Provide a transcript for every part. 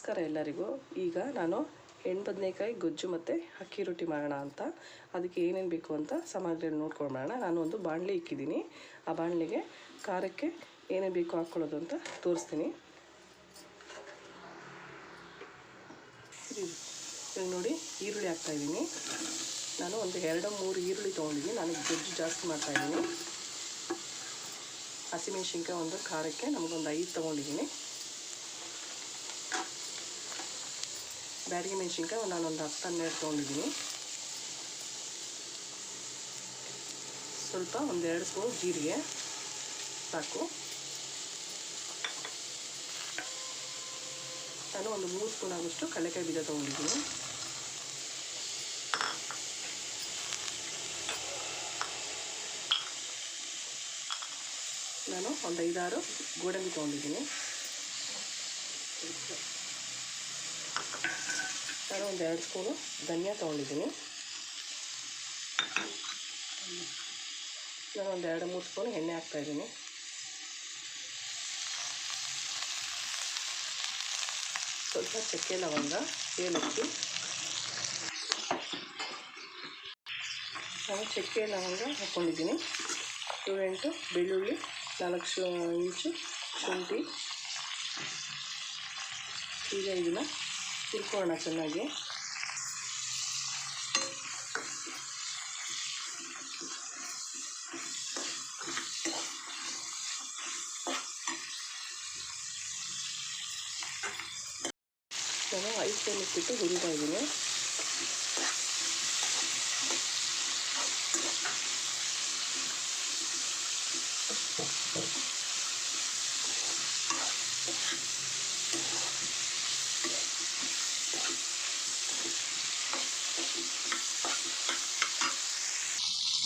ನಮಸ್ಕಾರ ಎಲ್ಲರಿಗೂ. ಈಗ ನಾನು ಹೆಣ್ಣು ಬದನೆಕಾಯಿ ಗೊಜ್ಜು ಮತ್ತು ಅಕ್ಕಿ ರೊಟ್ಟಿ ಮಾಡೋಣ ಅಂತ. ಅದಕ್ಕೆ ಏನೇನು ಬೇಕು ಅಂತ ಸಾಮಗ್ರಿಯನ್ನು ನೋಡ್ಕೊಂಡ್ಬಿಡೋಣ. ನಾನು ಒಂದು ಬಾಣಲೆ ಇಕ್ಕಿದ್ದೀನಿ. ಆ ಬಾಣಲೆಗೆ ಖಾರಕ್ಕೆ ಏನೇನು ಬೇಕು ಹಾಕ್ಕೊಳ್ಳೋದು ಅಂತ ತೋರಿಸ್ತೀನಿ. ನೋಡಿ, ಈರುಳ್ಳಿ ಹಾಕ್ತಾಯಿದ್ದೀನಿ. ನಾನು ಒಂದು 2-3 ಈರುಳ್ಳಿ ತೊಗೊಂಡಿದ್ದೀನಿ. ನಾನು ಗೊಜ್ಜು ಜಾಸ್ತಿ ಮಾಡ್ತಾಯಿದ್ದೀನಿ. ಹಸಿಮೆಣ್ಸಿನ್ಕಾಯಿ ಒಂದು ಖಾರಕ್ಕೆ ನಮಗೊಂದು 5 ತೊಗೊಂಡಿದ್ದೀನಿ. ಬ್ಯಾಡಗಿ ಮೆಣಸಿನ್ಕಾಯಿ ನಾನೊಂದು 10-12 ತೊಗೊಂಡಿದ್ದೀನಿ. ಸ್ವಲ್ಪ 1-2 ಸ್ಪೂನ್ ಜೀರಿಗೆ ಸಾಕು. ನಾನು ಒಂದು 3 ಸ್ಪೂನ್ ಆಗೋಷ್ಟು ಕಡಲೆಕಾಯಿ ಬೀಜ ತೊಗೊಂಡಿದ್ದೀನಿ. ನಾನು ಒಂದು 5-6 ಗೋಡಂಬಿ ತೊಗೊಂಡಿದ್ದೀನಿ. ನಾನು ಒಂದು 2 ಸ್ಪೂನು ಧನಿಯಾ ತೊಗೊಂಡಿದ್ದೀನಿ. ನಾನು ಒಂದು 2-3 ಸ್ಪೂನ್ ಎಣ್ಣೆ ಹಾಕ್ತಾಯಿದ್ದೀನಿ. ಸ್ವಲ್ಪ ಚಕ್ಕೆ ಲವಂಗ, ಏಲಕ್ಕಿ. ನಾನು ಚಕ್ಕೆ ಲವಂಗ ಹಾಕ್ಕೊಂಡಿದ್ದೀನಿ. 7-8 ಬೆಳ್ಳುಳ್ಳಿ, 4 ಇಂಚು ಶುಂಠಿ. ಈಗ ಇದನ್ನು ಹುರ್ಕೊಳ್ಳೋಣ ಚೆನ್ನಾಗಿ. ನಾನು 5 ಸ್ಪೂನ್ ಇಟ್ಬಿಟ್ಟು ಹುರಿತಾ ಇದ್ದೀನಿ.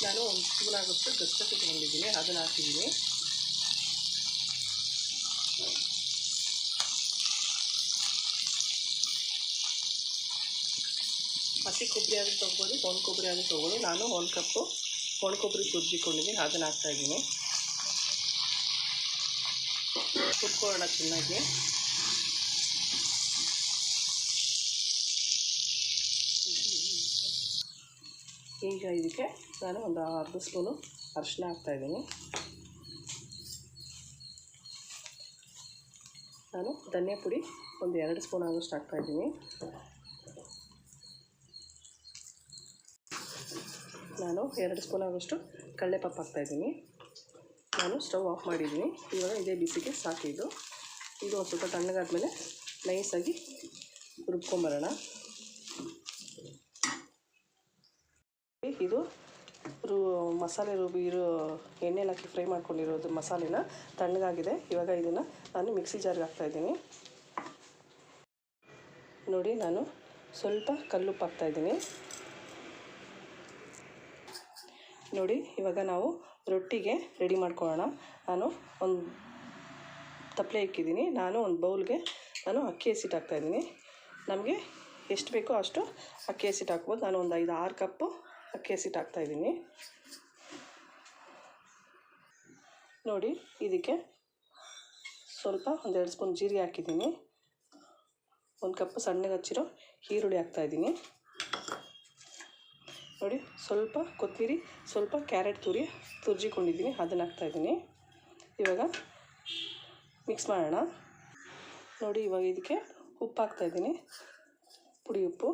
ನಾನು 1 ಸ್ಪೂನ್ ಆಗೋಷ್ಟು ಗಸಗಸೆ ತೊಗೊಂಡಿದ್ದೀನಿ, ಅದನ್ನು ಹಾಕಿದ್ದೀನಿ. ಹಸಿ ಕೊಬ್ಬರಿ ಆದರೂ ತೊಗೊಬೋದು, ಒಣ ಕೊಬ್ಬರಿ ಆದರೂ ತೊಗೊಬೋದು. ನಾನು 1 ಕಪ್ಪು ಒಣ ಕೊಬ್ಬರಿ ತುರಿದಿಕೊಂಡಿದ್ದೀನಿ, ಅದನ್ನು ಹಾಕ್ತಾಯಿದ್ದೀನಿ. ಹುರ್ಕೊಳ್ಳೋಣ ಚೆನ್ನಾಗಿ. ಈಗ ಇದಕ್ಕೆ ನಾನು ಒಂದು ಅರ್ಧ ಸ್ಪೂನು ಅರಿಶಿನ ಹಾಕ್ತಾಯಿದ್ದೀನಿ. ನಾನು ಧನಿಯಾ ಪುಡಿ ಒಂದು 2 ಸ್ಪೂನ್ ಆಗೋಷ್ಟು ಹಾಕ್ತಾಯಿದ್ದೀನಿ. ನಾನು 2 ಸ್ಪೂನ್ ಆಗೋಷ್ಟು ಕಡಲೆಪಪ್ಪು ಹಾಕ್ತಾಯಿದ್ದೀನಿ. ನಾನು ಸ್ಟವ್ ಆಫ್ ಮಾಡಿದ್ದೀನಿ. ಇವಾಗ ಇದೇ ಬಿಸಿಗೆ ಸಾಕಿದ್ದು. ಇದು ಒಂದು ಸ್ವಲ್ಪ ತಣ್ಣಗಾದ್ಮೇಲೆ ನೈಸಾಗಿ ರುಬ್ಕೊಂಬರೋಣ. ಇದು ಮಸಾಲೆ ಇರೋ ಎಣ್ಣೆಲಿ ಹಾಕಿ ಫ್ರೈ ಮಾಡ್ಕೊಂಡಿರೋದು ಮಸಾಲೆನ ತಣ್ಣಗಾಗಿದೆ. ಇವಾಗ ಇದನ್ನು ನಾನು ಮಿಕ್ಸಿ ಜಾರ್ಗೆ ಹಾಕ್ತಾಯಿದ್ದೀನಿ. ನೋಡಿ, ನಾನು ಸ್ವಲ್ಪ ಕಲ್ಲುಪ್ಪು ಹಾಕ್ತಾಯಿದ್ದೀನಿ. ನೋಡಿ, ಇವಾಗ ನಾವು ರೊಟ್ಟಿಗೆ ರೆಡಿ ಮಾಡ್ಕೊಳ್ಳೋಣ. ನಾನು ಒಂದು ತಪ್ಪಲೆ ಇಕ್ಕಿದ್ದೀನಿ. ನಾನು ಒಂದು ಬೌಲ್ಗೆ ನಾನು ಅಕ್ಕಿ ಹಸಿಟ್ಟು ಹಾಕ್ತಾಯಿದ್ದೀನಿ. ನಮಗೆ ಎಷ್ಟು ಬೇಕೋ ಅಷ್ಟು ಅಕ್ಕಿ ಹಸಿಟ್ಟು ಹಾಕ್ಬೋದು. ನಾನು ಒಂದು 5-6 ಕಪ್ಪು ಅಕ್ಕಿ ಹಸಿಟ್ಟು ಹಾಕ್ತಾಯಿದ್ದೀನಿ. ನೋಡಿ, ಇದಕ್ಕೆ ಸ್ವಲ್ಪ 1-2 ಸ್ಪೂನ್ ಜೀರಿಗೆ ಹಾಕಿದ್ದೀನಿ. 1 ಕಪ್ ಸಣ್ಣಗೆ ಹಚ್ಚಿರೋ ಈರುಳ್ಳಿ ಹಾಕ್ತಾಯಿದ್ದೀನಿ. ನೋಡಿ, ಸ್ವಲ್ಪ ಕೊತ್ತಂಬರಿ, ಸ್ವಲ್ಪ ಕ್ಯಾರೆಟ್ ತುರ್ಜಿಕೊಂಡಿದ್ದೀನಿ, ಅದನ್ನು ಹಾಕ್ತಾಯಿದ್ದೀನಿ. ಇವಾಗ ಮಿಕ್ಸ್ ಮಾಡೋಣ. ನೋಡಿ, ಇವಾಗ ಇದಕ್ಕೆ ಉಪ್ಪು ಹಾಕ್ತಾಯಿದ್ದೀನಿ, ಪುಡಿ ಉಪ್ಪು.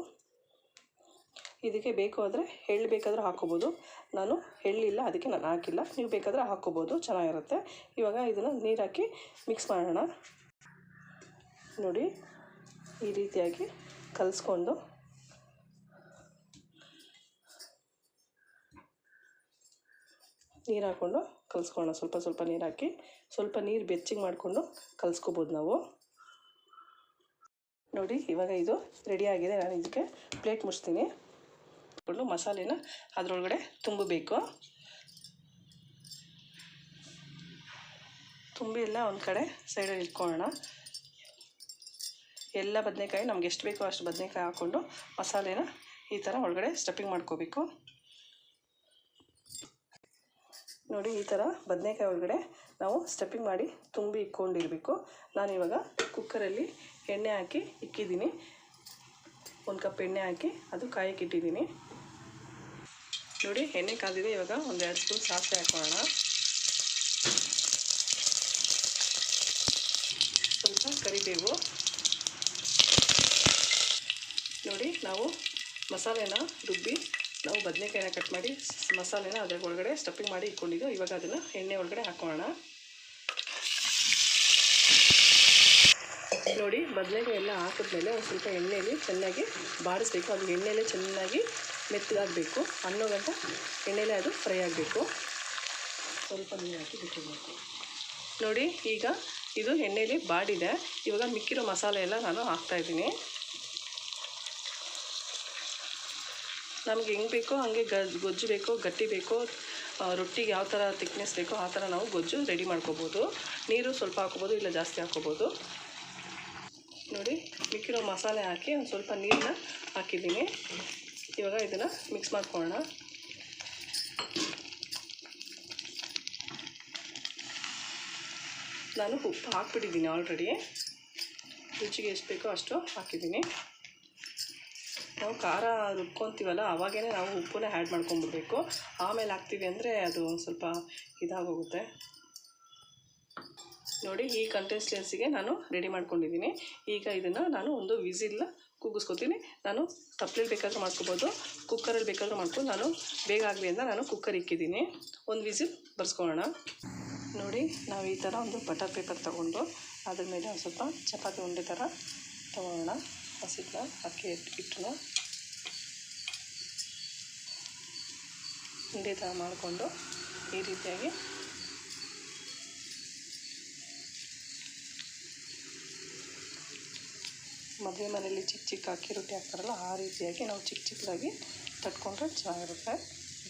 ಇದಕ್ಕೆ ಬೇಕು ಆದರೆ ಎಳ್ಳು ಬೇಕಾದರೂ ಹಾಕ್ಕೋಬೋದು. ನಾನು ಎಳ್ಳಿಲ್ಲ, ಅದಕ್ಕೆ ನಾನು ಹಾಕಿಲ್ಲ. ನೀವು ಬೇಕಾದರೆ ಹಾಕ್ಕೋಬೋದು, ಚೆನ್ನಾಗಿರುತ್ತೆ. ಇವಾಗ ಇದನ್ನು ನೀರು ಹಾಕಿ ಮಿಕ್ಸ್ ಮಾಡೋಣ. ನೋಡಿ, ಈ ರೀತಿಯಾಗಿ ಕಲಿಸ್ಕೊಂಡು ನೀರು ಹಾಕ್ಕೊಂಡು ಕಲಿಸ್ಕೊಳ್ಳೋಣ. ಸ್ವಲ್ಪ ನೀರು ಹಾಕಿ ಸ್ವಲ್ಪ ನೀರು ಬೆಚ್ಚಗೆ ಮಾಡಿಕೊಂಡು ಕಲಿಸ್ಕೋಬೋದು ನಾವು. ನೋಡಿ, ಇವಾಗ ಇದು ರೆಡಿಯಾಗಿದೆ. ನಾನು ಇದಕ್ಕೆ ಪ್ಲೇಟ್ ಮುಚ್ತೀನಿ. ಮಸಾಲೆನ ಅದರೊಳಗಡೆ ತುಂಬಬೇಕು. ತುಂಬಿ ಎಲ್ಲ ಒಂದು ಕಡೆ ಸೈಡಲ್ಲಿ ಇಟ್ಕೊಳ್ಳೋಣ. ಎಲ್ಲ ಬದನೆಕಾಯಿ ನಮ್ಗೆ ಎಷ್ಟು ಬೇಕೋ ಅಷ್ಟು ಬದನೆಕಾಯಿ ಹಾಕ್ಕೊಂಡು ಮಸಾಲೆನ ಈ ಥರ ಒಳಗಡೆ ಸ್ಟಫಿಂಗ್ ಮಾಡ್ಕೋಬೇಕು. ನೋಡಿ, ಈ ಥರ ಬದನೆಕಾಯಿ ಒಳಗಡೆ ನಾವು ಸ್ಟಫಿಂಗ್ ಮಾಡಿ ತುಂಬಿ ಇಟ್ಕೊಂಡಿರಬೇಕು. ನಾನಿವಾಗ ಕುಕ್ಕರಲ್ಲಿ ಎಣ್ಣೆ ಹಾಕಿ ಇಕ್ಕಿದ್ದೀನಿ. 1 ಕಪ್ ಎಣ್ಣೆ ಹಾಕಿ ಅದು ಕಾಯಕ್ಕೆ ಇಟ್ಟಿದ್ದೀನಿ. ನೋಡಿ ಎಣ್ಣೆ ಕಾದಿದೆ. ಇವಾಗ 1-2 ಸ್ಪೂನ್ ಸಾಸಿವೆ ಹಾಕೋಣ. ಸ್ವಲ್ಪ ಕರಿಬೇವು. ನೋಡಿ ನಾವು ಮಸಾಲೆನ ರುಬ್ಬಿ ನಾವು ಬದನೆಕಾಯಿನ ಕಟ್ ಮಾಡಿ ಮಸಾಲೆನ ಅದರ ಒಳಗಡೆ ಸ್ಟಫಿಂಗ್ ಮಾಡಿ ಇಟ್ಕೊಂಡಿದ್ದು. ಇವಾಗ ಅದನ್ನು ಎಣ್ಣೆ ಒಳಗಡೆ ಹಾಕೋಣ. ನೋಡಿ ಬದನೆಕಾಯಿ ಎಲ್ಲ ಹಾಕಿದ್ಮೇಲೆ ಒಂದು ಸ್ವಲ್ಪ ಎಣ್ಣೆಯಲ್ಲಿ ಚೆನ್ನಾಗಿ ಬಾಡಿಸ್ಬೇಕು. ಅದು ಎಣ್ಣೆಯಲ್ಲೇ ಚೆನ್ನಾಗಿ ಮೆತ್ತಗಾಗಬೇಕು. ಅನ್ನೋ ಗಂಟ ಎಣ್ಣೆಲೇ ಅದು ಫ್ರೈ ಆಗಬೇಕು. ಸ್ವಲ್ಪ ನೀರು ಹಾಕಿ ಬಿಟ್ಟಿರಬೇಕು. ನೋಡಿ ಈಗ ಇದು ಎಣ್ಣೆಯಲ್ಲಿ ಬಾಡಿದೆ. ಇವಾಗ ಮಿಕ್ಕಿರೋ ಮಸಾಲೆ ಎಲ್ಲ ನಾನು ಹಾಕ್ತಾಯಿದ್ದೀನಿ. ನಮಗೆ ಹೆಂಗೆ ಬೇಕೋ ಹಾಗೆ ಗೊಜ್ಜು ಬೇಕೋ ಗಟ್ಟಿ ಬೇಕೋ, ರೊಟ್ಟಿಗೆ ಯಾವ ಥರ ತಿಕ್ನೆಸ್ ಬೇಕೋ ಆ ಥರ ನಾವು ಗೊಜ್ಜು ರೆಡಿ ಮಾಡ್ಕೋಬೋದು. ನೀರು ಸ್ವಲ್ಪ ಹಾಕ್ಕೋಬೋದು, ಇಲ್ಲ ಜಾಸ್ತಿ ಹಾಕ್ಕೋಬೋದು. ನೋಡಿ ಮಿಕ್ಕಿರೋ ಮಸಾಲೆ ಹಾಕಿ ಒಂದು ಸ್ವಲ್ಪ ನೀರನ್ನ ಹಾಕಿದ್ದೀನಿ. ಇವಾಗ ಇದನ್ನು ಮಿಕ್ಸ್ ಮಾಡ್ಕೊಳ್ಳೋಣ. ನಾನು ಉಪ್ಪು ಹಾಕ್ಬಿಟ್ಟಿದ್ದೀನಿ ಆಲ್ರೆಡಿ. ರುಚಿಗೆ ಎಷ್ಟು ಬೇಕೋ ಅಷ್ಟು ಹಾಕಿದ್ದೀನಿ. ನಾವು ಖಾರ ರುಬ್ಕೊತೀವಲ್ಲ ಅವಾಗೇ ನಾವು ಉಪ್ಪನ್ನ ಆ್ಯಡ್ ಮಾಡ್ಕೊಂಬಿಡ್ಬೇಕು. ಆಮೇಲೆ ಹಾಕ್ತೀವಿ ಅಂದರೆ ಅದು ಸ್ವಲ್ಪ ಇದಾಗೋಗುತ್ತೆ. ನೋಡಿ ಈ ಕನ್ಸಿಸ್ಟೆನ್ಸಿಗೆ ನಾನು ರೆಡಿ ಮಾಡ್ಕೊಂಡಿದ್ದೀನಿ. ಈಗ ಇದನ್ನು ನಾನು ಒಂದು ವಿಸಿಲ್ ಕೂಗಿಸ್ಕೊತೀನಿ. ನಾನು ತಪ್ಪಲೆಯಲ್ಲಿ ಬೇಕಾದರೂ ಮಾಡ್ಕೊಬೋದು, ಕುಕ್ಕರಲ್ಲಿ ಬೇಕಾದರೂ ಮಾಡ್ಕೊಂಡು ನಾನು ಬೇಗ ಆಗಲಿ ಅಂತ ನಾನು ಕುಕ್ಕರ್ ಇಕ್ಕಿದ್ದೀನಿ. ಒಂದು ವಿಸಿಲ್ ಬರ್ಸ್ಕೊಳ್ಳೋಣ. ನೋಡಿ ನಾವು ಈ ಥರ ಒಂದು ಬಟರ್ ಪೇಪರ್ ತೊಗೊಂಡು ಅದ್ರ ಮೇಲೆ ಒಂದು ಸ್ವಲ್ಪ ಚಪಾತಿ ಉಂಡೆ ಥರ ತೊಗೊಳ್ಳೋಣ. ಹಸಿಟ್ಟನ್ನ ಅಕ್ಕಿ ಹಿಟ್ಟನ್ನ ಉಂಡೆ ಥರ ಮಾಡಿಕೊಂಡು ಈ ರೀತಿಯಾಗಿ ಮದುವೆ ಮನೆಯಲ್ಲಿ ಚಿಕ್ಕ ಚಿಕ್ಕ ಅಕ್ಕಿ ರೊಟ್ಟಿ ಹಾಕ್ತಾರಲ್ಲ ಆ ರೀತಿಯಾಗಿ ನಾವು ಚಿಕ್ಕ ಚಿಕ್ಕದಾಗಿ ತಟ್ಕೊಂಡ್ರೆ ಚೆನ್ನಾಗಿರುತ್ತೆ.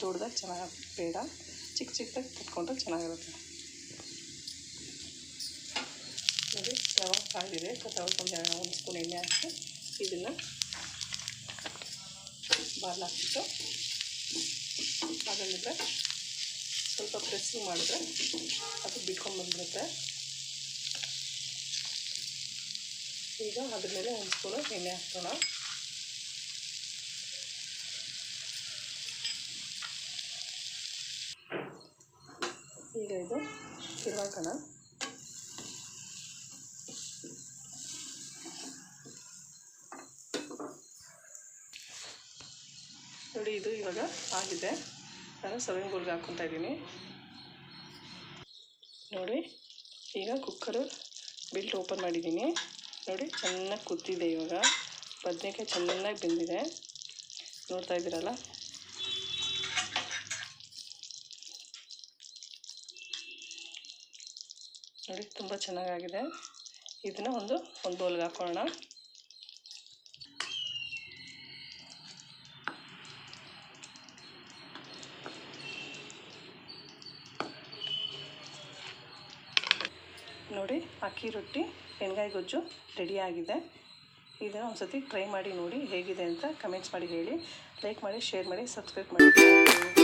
ದೊಡ್ಡದಾಗಿ ಚೆನ್ನಾಗಿ ಬೇಡ, ಚಿಕ್ಕ ಚಿಕ್ಕದಾಗಿ ತಟ್ಕೊಂಡ್ರೆ ಚೆನ್ನಾಗಿರುತ್ತೆ. ನೋಡಿ ತವ ಕಾದಿದೆ. ತವಕ್ಕೆ ಒಂದು ಸ್ಪೂನ್ ಎಣ್ಣೆ ಹಾಕಿ ಇದನ್ನು ಬಾಲ್ ಹಾಕ್ಬಿಟ್ಟು ಅದರಿಂದ ಸ್ವಲ್ಪ ಪ್ರೆಸ್ಸಿಂಗ್ ಮಾಡಿದ್ರೆ ಅದು ಬಿಟ್ಕೊಂಡ್ಬಂದ್ಬಿಡುತ್ತೆ. ಈಗ ಅದ್ರ ಮೇಲೆ ಒಂದು ಸ್ಪೂನು ಎಣ್ಣೆ ಹಾಕೋಣ. ಈಗ ಇದು ತಿರುವಾಕೋಣ. ನೋಡಿ ಇದು ಇವಾಗ ಆಗಿದೆ. ನಾನು ಸರ್ವಿಂಗ್ ಬೌಲ್ಗೆ ಹಾಕ್ಕೊತಾ ಇದ್ದೀನಿ. ನೋಡಿ ಈಗ ಕುಕ್ಕರು ಬಿಲ್ಟ್ ಓಪನ್ ಮಾಡಿದ್ದೀನಿ. ನೋಡಿ ಚೆನ್ನಾಗಿ ಕುದ್ದಿದೆ. ಇವಾಗ ಬದನೆಕಾಯಿ ಚೆನ್ನಾಗಿ ಬೆಂದಿದೆ, ನೋಡ್ತಾ ಇದ್ದೀರಲ್ಲ. ನೋಡಿ ತುಂಬ ಚೆನ್ನಾಗಾಗಿದೆ. ಇದನ್ನು ಒಂದು ಬೌಲ್ಗೆ ಹಾಕೋಣ. ನೋಡಿ ಅಕ್ಕಿ ರೊಟ್ಟಿ ಎಣ್ಗಾಯಿ ಗೊಜ್ಜು ರೆಡಿಯಾಗಿದೆ. ಇದನ್ನು ಒಂದು ಸತಿ ಟ್ರೈ ಮಾಡಿ ನೋಡಿ ಹೇಗಿದೆ ಅಂತ ಕಮೆಂಟ್ಸ್ ಮಾಡಿ ಹೇಳಿ. ಲೈಕ್ ಮಾಡಿ, ಶೇರ್ ಮಾಡಿ, ಸಬ್ಸ್ಕ್ರೈಬ್ ಮಾಡಿ.